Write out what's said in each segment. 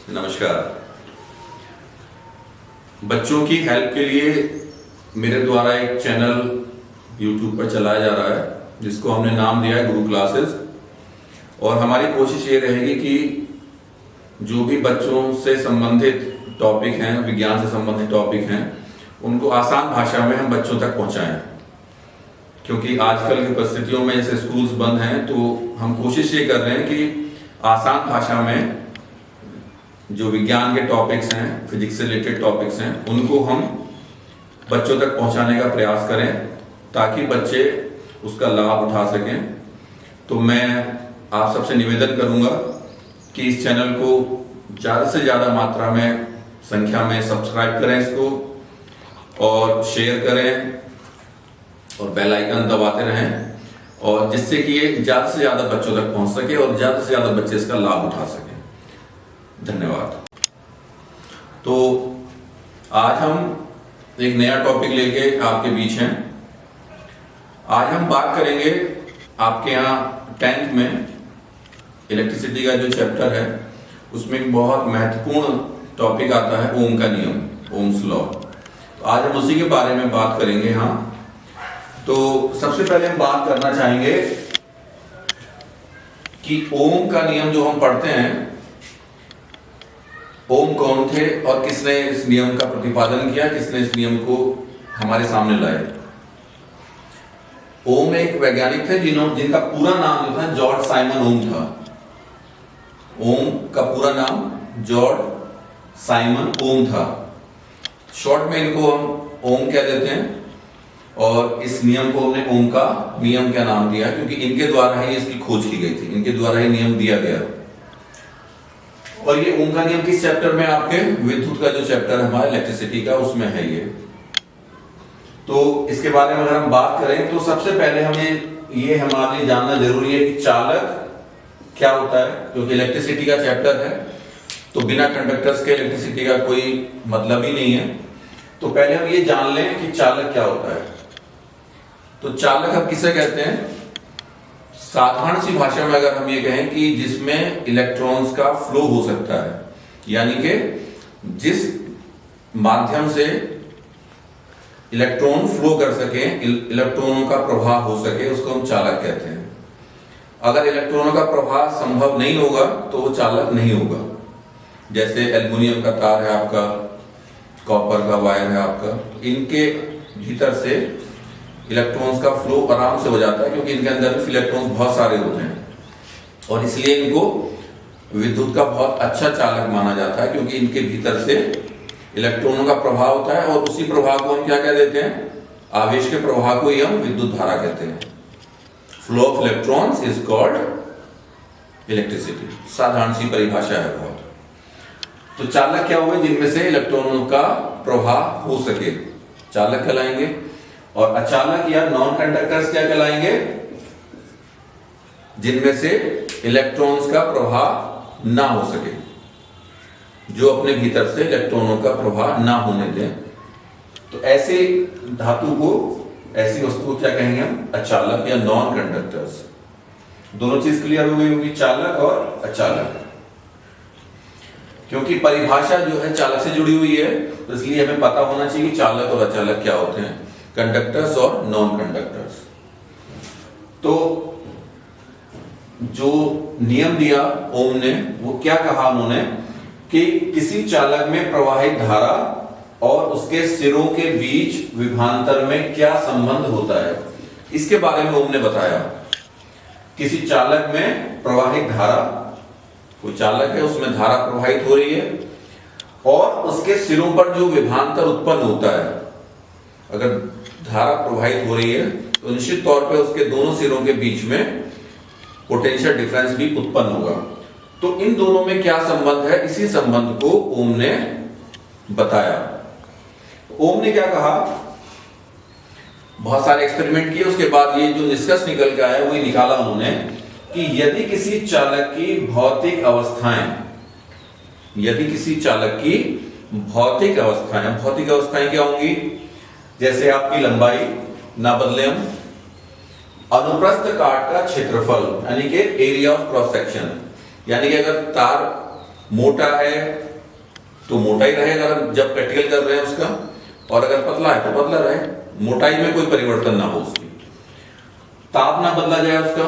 नमस्कार। बच्चों की हेल्प के लिए मेरे द्वारा एक चैनल YouTube पर चलाया जा रहा है जिसको हमने नाम दिया है गुरु क्लासेस। और हमारी कोशिश ये रहेगी कि जो भी बच्चों से संबंधित टॉपिक हैं, विज्ञान से संबंधित टॉपिक हैं, उनको आसान भाषा में हम बच्चों तक पहुंचाएं। क्योंकि आजकल की परिस्थितियों में जैसे स्कूल्स बंद हैं, तो हम कोशिश ये कर रहे हैं कि आसान भाषा में जो विज्ञान के टॉपिक्स हैं, फिजिक्स से रिलेटेड टॉपिक्स हैं, उनको हम बच्चों तक पहुंचाने का प्रयास करें ताकि बच्चे उसका लाभ उठा सकें। तो मैं आप सबसे निवेदन करूंगा कि इस चैनल को ज़्यादा से ज़्यादा मात्रा में संख्या में सब्सक्राइब करें इसको, और शेयर करें और बेल आइकन दबाते रहें, और जिससे कि ये ज़्यादा से ज़्यादा बच्चों तक पहुंच सके और ज़्यादा से ज़्यादा बच्चे इसका लाभ उठा सकें। धन्यवाद। तो आज हम एक नया टॉपिक लेके आपके बीच हैं। आज हम बात करेंगे आपके यहाँ 10th में इलेक्ट्रिसिटी का जो चैप्टर है उसमें एक बहुत महत्वपूर्ण टॉपिक आता है ओम का नियम, ओम्स लॉ। तो आज हम उसी के बारे में बात करेंगे। हाँ, तो सबसे पहले हम बात करना चाहेंगे कि ओम का नियम जो हम पढ़ते हैं, ओम कौन थे और किसने इस नियम का प्रतिपादन किया, किसने इस नियम को हमारे सामने लाए। ओम एक वैज्ञानिक थे जिनका पूरा नाम जो था जॉर्ज साइमन ओम था। ओम का पूरा नाम जॉर्ज साइमन ओम था। शॉर्ट में इनको हम ओम कह देते हैं, और इस नियम को हमने ओम का नियम क्या नाम दिया क्योंकि इनके द्वारा ही इसकी खोज की गई थी, इनके द्वारा ही नियम दिया गया। और ये ओम का नियम किस चैप्टर में? आपके विद्युत का जो चैप्टर है हमारा इलेक्ट्रिसिटी का, उसमें है ये। तो इसके बारे में अगर हम बात करें तो सबसे पहले हमें ये हमारे लिए जानना जरूरी है कि चालक क्या होता है, क्योंकि इलेक्ट्रिसिटी का चैप्टर है तो बिना कंडक्टर्स के इलेक्ट्रिसिटी का कोई मतलब ही नहीं है। तो पहले हम ये जान लें कि चालक क्या होता है। तो चालक हम किसे कहते हैं? साधारण सी भाषा में अगर हम ये कहें कि जिसमें इलेक्ट्रॉन्स का फ्लो हो सकता है, यानी कि जिस माध्यम से इलेक्ट्रॉन फ्लो कर सके, इलेक्ट्रॉनों का प्रवाह हो सके, उसको हम चालक कहते हैं। अगर इलेक्ट्रॉनों का प्रवाह संभव नहीं होगा तो वो चालक नहीं होगा। जैसे एल्युमिनियम का तार है आपका, कॉपर का वायर है आपका, इनके भीतर से इलेक्ट्रॉन्स का फ्लो आराम से हो जाता है क्योंकि इनके अंदर इलेक्ट्रॉन्स बहुत सारे होते हैं, और इसलिए इनको विद्युत का बहुत अच्छा चालक माना जाता है क्योंकि इनके भीतर से इलेक्ट्रॉनों का प्रवाह होता है। और उसी प्रवाह को हम क्या कह देते हैं? आवेश के प्रवाह को ही हम विद्युत धारा कहते हैं। Flow of electrons is called electricity. साधारण सी परिभाषा है बहुत। तो चालक क्या हुए? जिनमें से इलेक्ट्रॉनों का प्रवाह हो सके, चालक कहलाएंगे। और अचालक या नॉन कंडक्टर्स क्या कहलाएंगे? जिनमें से इलेक्ट्रॉन्स का प्रवाह ना हो सके, जो अपने भीतर से इलेक्ट्रॉनों का प्रवाह ना होने दें। तो ऐसे धातु को, ऐसी वस्तु को क्या कहेंगे हम? अचालक या नॉन कंडक्टर्स। दोनों चीज क्लियर हो गई होगी, चालक और अचालक। क्योंकि परिभाषा जो है चालक से जुड़ी हुई है, तो इसलिए हमें पता होना चाहिए कि चालक और अचालक क्या होते हैं, कंडक्टर्स और नॉन कंडक्टर्स। तो जो नियम दिया ओम ने, वो क्या कहा उन्होंने कि किसी चालक में प्रवाहित धारा और उसके सिरों के बीच विभवांतर में क्या संबंध होता है, इसके बारे में ओम ने बताया। किसी चालक में प्रवाहित धारा, कोई चालक है उसमें धारा प्रवाहित हो रही है और उसके सिरों पर जो विभवांतर उत्पन्न होता है, अगर धारा प्रवाहित हो रही है तो निश्चित तौर पे उसके दोनों सिरों के बीच में पोटेंशियल डिफरेंस भी उत्पन्न होगा। तो इन दोनों में क्या संबंध है, इसी संबंध को ओम ने बताया। ओम ने क्या कहा? बहुत सारे एक्सपेरिमेंट किए, उसके बाद ये जो निष्कर्ष निकल के आया वो निकाला उन्होंने कि यदि किसी चालक की भौतिक अवस्थाएं, यदि किसी चालक की भौतिक अवस्थाएं क्या होंगी? जैसे आपकी लंबाई ना बदले हम, अनुप्रस्थ काट का क्षेत्रफल यानी कि एरिया ऑफ क्रॉस सेक्शन, यानी कि अगर तार मोटा है तो मोटा ही रहेगा जब प्रैक्टिकल कर रहे हैं उसका, और अगर पतला है तो पतला रहे, मोटाई में कोई परिवर्तन ना हो उसकी। ताप ना बदला जाए उसका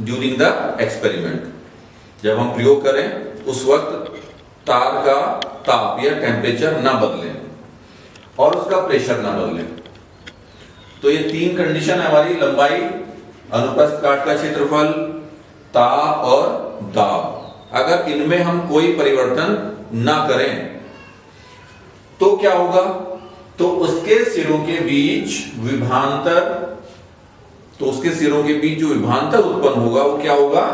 ड्यूरिंग द एक्सपेरिमेंट, जब हम प्रयोग करें उस वक्त तार का ताप या टेम्परेचर ना बदले और उसका प्रेशर ना बदले। तो ये 3 कंडीशन है हमारी, लंबाई, अनुप्रस्थ काट का क्षेत्रफल, ताप और दाब। अगर इनमें हम कोई परिवर्तन ना करें तो क्या होगा, तो उसके सिरों के बीच विभवांतर, तो उसके सिरों के बीच जो विभवांतर उत्पन्न होगा वो क्या होगा,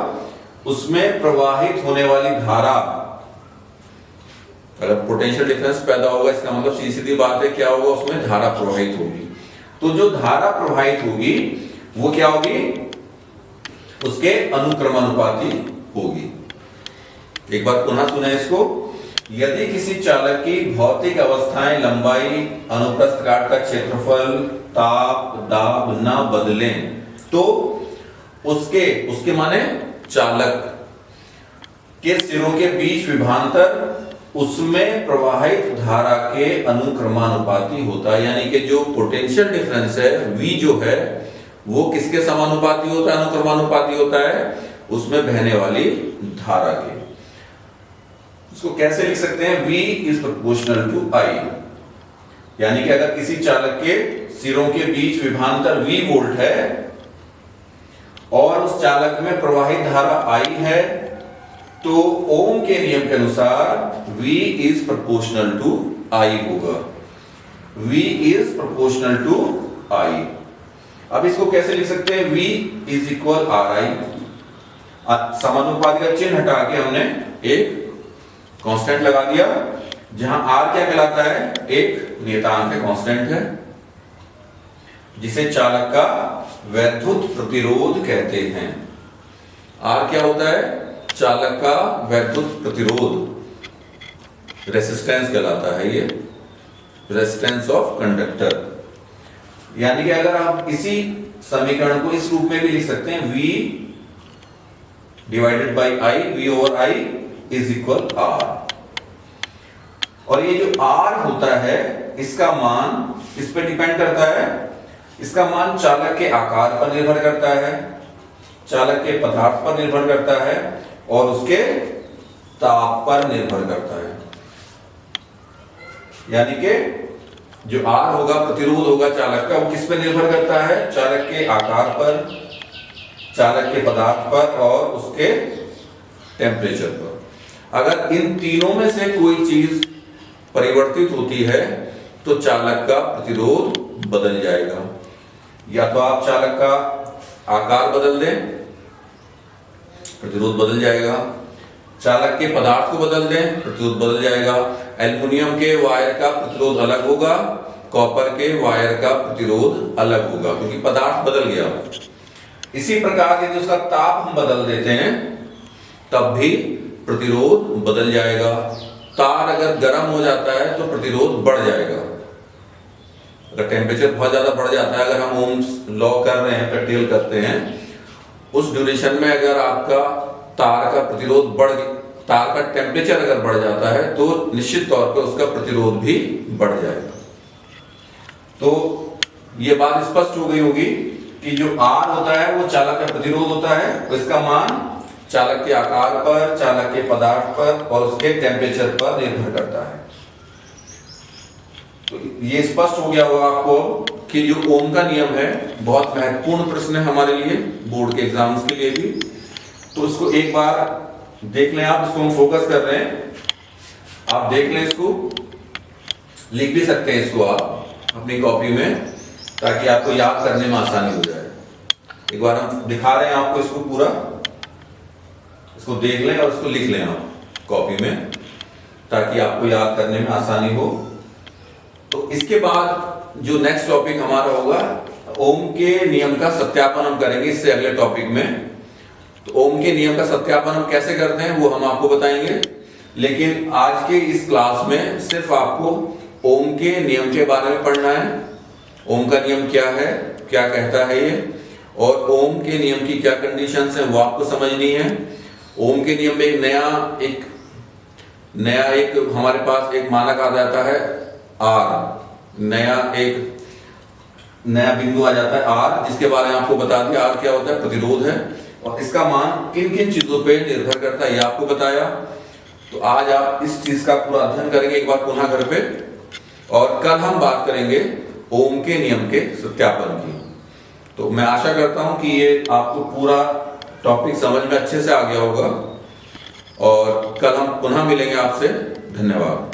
उसमें प्रवाहित होने वाली धारा, अगर पोटेंशियल डिफरेंस पैदा होगा इसका मतलब सीधी बात है क्या होगा, उसमें धारा प्रवाहित होगी। तो जो धारा प्रवाहित होगी वो क्या होगी, उसके अनुक्रमानुपाती होगी। एक बार पुनः सुने इसको, यदि किसी चालक की भौतिक अवस्थाएं लंबाई, अनुप्रस्थ काट का क्षेत्रफल, ताप, दाब न बदलें तो उसके माने चालक के सिरों के बीच विभवांतर उसमें प्रवाहित धारा के अनुक्रमानुपाती होता है। यानी कि जो पोटेंशियल डिफरेंस है V जो है वो किसके समानुपाती होता है, अनुक्रमानुपाती होता है उसमें बहने वाली धारा के। इसको कैसे लिख सकते हैं, V is proportional to I। यानी कि अगर किसी चालक के सिरों के बीच विभवांतर V वोल्ट है और उस चालक में प्रवाहित धारा I है तो ओम के नियम के अनुसार V is proportional to I होगा। V is proportional to I। अब इसको कैसे लिख सकते हैं, V इज इक्वल RI। समानुपाती का चिन्ह हटा के हमने एक कांस्टेंट लगा दिया, जहां R क्या कहलाता है, एक नियतांक है, कांस्टेंट है, जिसे चालक का वैद्युत प्रतिरोध कहते हैं। R क्या होता है, चालक का वैद्युत प्रतिरोध, रेसिस्टेंस कहलाता है, ये रेसिस्टेंस ऑफ कंडक्टर। यानी कि अगर आप इसी समीकरण को इस रूप में भी लिख सकते हैं, V divided by I, V over I is equal R। और ये जो R होता है इसका मान इस पे डिपेंड करता है, इसका मान चालक के आकार पर निर्भर करता है, चालक के पदार्थ पर निर्भर करता है और उसके ताप पर निर्भर करता है। यानी कि जो R होगा, प्रतिरोध होगा चालक का, वो किस पर निर्भर करता है, चालक के आकार पर, चालक के पदार्थ पर और उसके टेम्परेचर पर। अगर इन तीनों में से कोई चीज परिवर्तित होती है तो चालक का प्रतिरोध बदल जाएगा। या तो आप चालक का आकार बदल दें, प्रतिरोध बदल जाएगा, चालक के पदार्थ को बदल दें, प्रतिरोध बदल जाएगा। एल्युमिनियम के वायर का प्रतिरोध अलग होगा, कॉपर के वायर का प्रतिरोध अलग होगा, क्योंकि पदार्थ बदल गया। इसी प्रकार यदि उसका ताप हम बदल देते हैं तब भी प्रतिरोध बदल जाएगा। तार अगर गर्म हो जाता है तो प्रतिरोध बढ़ जाएगा। अगर टेम्परेचर बहुत ज्यादा बढ़ जाता है, अगर हम ओम्स लॉ कर रहे हैं, प्रैक्टिकल करते हैं, उस ड्यूरेशन में अगर आपका तार का प्रतिरोध तार का टेम्परेचर अगर बढ़ जाता है तो निश्चित तौर पर उसका प्रतिरोध भी बढ़ जाएगा। तो ये बात स्पष्ट हो गई होगी कि जो R होता है वो चालक का प्रतिरोध होता है, इसका मान चालक के आकार पर, चालक के पदार्थ पर और उसके टेम्परेचर पर निर्भर करता है। तो ये स्पष्ट हो गया होगा आपको कि जो ओम का नियम है बहुत महत्वपूर्ण प्रश्न है हमारे लिए, बोर्ड के एग्जाम्स के लिए भी। तो इसको एक बार देख लें आप, इसको हम फोकस कर रहे हैं, आप देख लें, इसको लिख भी सकते हैं इसको आप अपनी कॉपी में, ताकि आपको याद करने में आसानी हो जाए। एक बार हम दिखा रहे हैं आपको इसको पूरा, इसको देख लें और इसको लिख लें आप कॉपी में, ताकि आपको याद करने में आसानी हो। तो इसके बाद जो नेक्स्ट टॉपिक हमारा होगा, ओम के नियम का सत्यापन हम करेंगे इससे अगले टॉपिक में। तो ओम के नियम का सत्यापन हम कैसे करते हैं वो हम आपको बताएंगे, लेकिन आज के इस क्लास में सिर्फ आपको ओम के नियम के बारे में पढ़ना है। ओम का नियम क्या है, क्या कहता है ये, और ओम के नियम की क्या कंडीशंस हैं वो आपको समझनी है। ओम के नियम में एक नया एक नया एक हमारे पास एक मानक आ जाता है आर, नया बिंदु आ जाता है आर, जिसके बारे में आपको बता दिया आर क्या होता है, प्रतिरोध है, और इसका मान किन किन चीजों पे निर्भर करता है ये आपको बताया। तो आज आप इस चीज का पूरा अध्ययन करेंगे एक बार पुनः घर पे, और कल हम बात करेंगे ओम के नियम के सत्यापन की। तो मैं आशा करता हूं कि ये आपको पूरा टॉपिक समझ में अच्छे से आ गया होगा, और कल हम पुनः मिलेंगे आपसे। धन्यवाद।